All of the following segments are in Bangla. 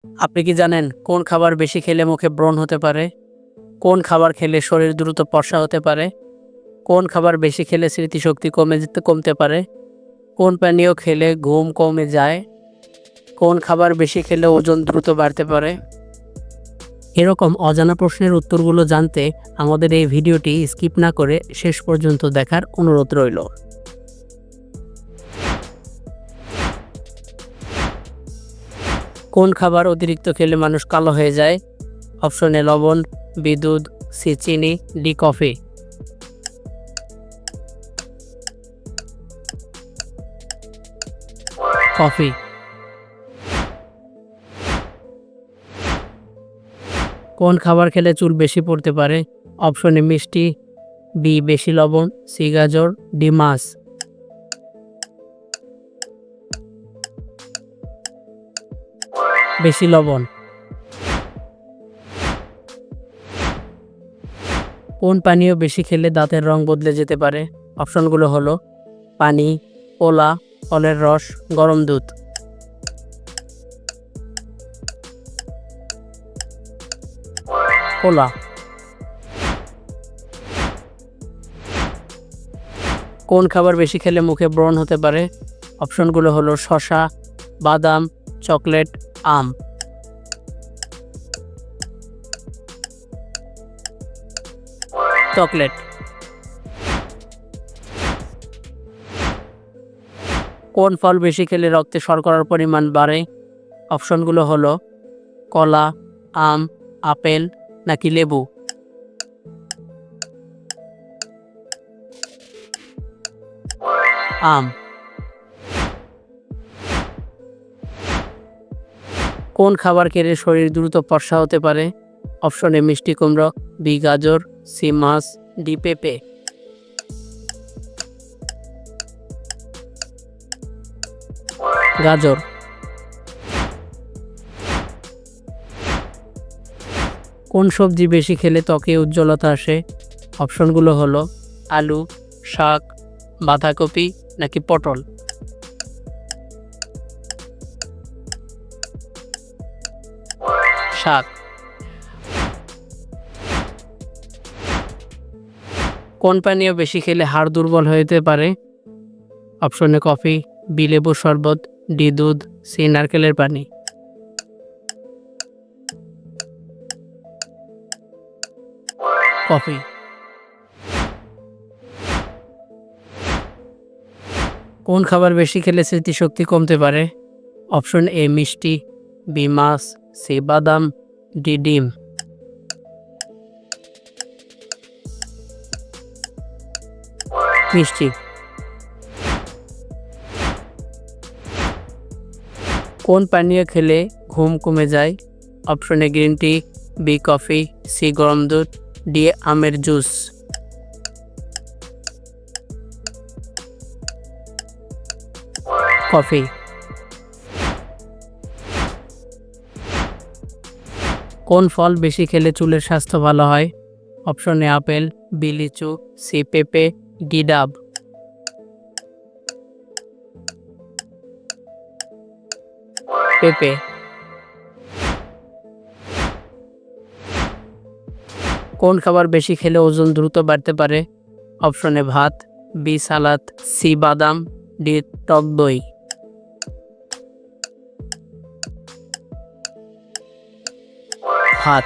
আপনি কি জানেন কোন খাবার বেশি খেলে মুখে ব্রণ হতে পারে? কোন খাবার খেলে শরীর দ্রুত ফর্সা হতে পারে? কোন খাবার বেশি খেলে স্মৃতিশক্তি কমতে পারে? কোন পানীয় খেলে ঘুম কমে যায়? কোন খাবার বেশি খেলে ওজন দ্রুত বাড়তে পারে? এরকম অজানা প্রশ্নের উত্তরগুলো জানতে আমাদের এই ভিডিওটি স্কিপ না করে শেষ পর্যন্ত দেখার অনুরোধ রইল। কোন খাবার অতিরিক্ত খেলে মানুষ কালো হয়ে যায়? অপশন এ লবণ, বি দুধ, সি চিনি, ডি কফি। কফি। কোন খাবার খেলে চুল বেশি পড়তে পারে? অপশন এ মিষ্টি, বি বেশি লবণ, সি গাজর, ডি মাছ। বেশি লবণ। কোন পানীয় বেশি খেলে দাঁতের রং বদলে যেতে পারে? অপশনগুলো হলো পানি, কোলা, ফলের রস, গরম দুধ। কোলা। কোন খাবার বেশি খেলে মুখে ব্রণ হতে পারে? অপশনগুলো হলো শসা, বাদাম, চকলেট, আম। চকলেট। কোন ফল বেশি খেলে রক্তে শর্করার পরিমাণ বাড়ে? অপশনগুলো হলো কলা, আম, আপেল নাকি লেবু। আম। কোন খাবার খেলে শরীর দ্রুত ফর্সা হতে পারে? অপশন এ মিষ্টি কুমড়ো, বি গাজর, সি মাছ, ডি পেঁপে। গাজর। কোন সবজি বেশি খেলে ত্বকে উজ্জ্বলতা আসে? অপশনগুলো হলো আলু, শাক, বাঁধাকপি নাকি পটল। শাক। কোন পানীয় বেশি খেলে হাড় দুর্বল হতে পারে? অপশন এ কফি, বি লেবুর শরবত, ডি দুধ, সি নারকেলের পানি। কফি। কোন খাবার বেশি খেলে স্মৃতিশক্তি কমতে পারে? অপশন এ মিষ্টি, বি মাছ, সি বাদাম, ডি ডিম। মিষ্টি। কোন পানীয় খেলে ঘুম কমে যায়? Option A green tea, B coffee, C গরম দুধ, ডি আমের জুস। কফি। কোন ফল বেশি খেলে চুলের স্বাস্থ্য ভালো হয়? অপশন এ আপেল, বি লিচু, সি পেঁপে, ডি ডাব। পেঁপে। কোন খাবার বেশি খেলে ওজন দ্রুত বাড়তে পারে? অপশন এ ভাত, বি সালাদ, সি বাদাম, ডি টক দই। ভাত।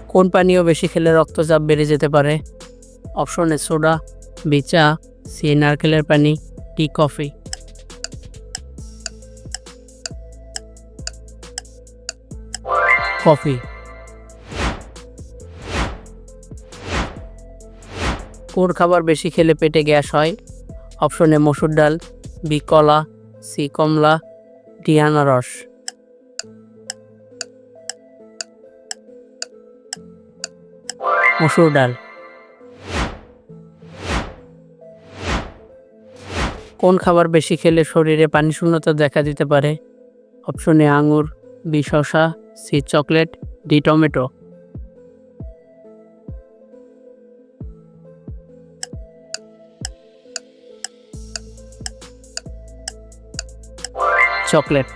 কোন পানীয় বেশি খেলে রক্তচাপ বেড়ে যেতে পারে? অপশন এ সোডা, বি চা, সি নারকেলের পানি, ডি কফি। কফি। কোন খাবার বেশি খেলে পেটে গ্যাস হয়? অপশন এ মসুর ডাল, বি কলা, সি কমলা, ডি আনারস। মসুর ডাল। কোন খাবার বেশি খেলে শরীরে পানি শূন্যতা দেখা দিতে পারে? অপশন এ আঙুর, বি শসা, C chocolate, D tomato. Chocolate.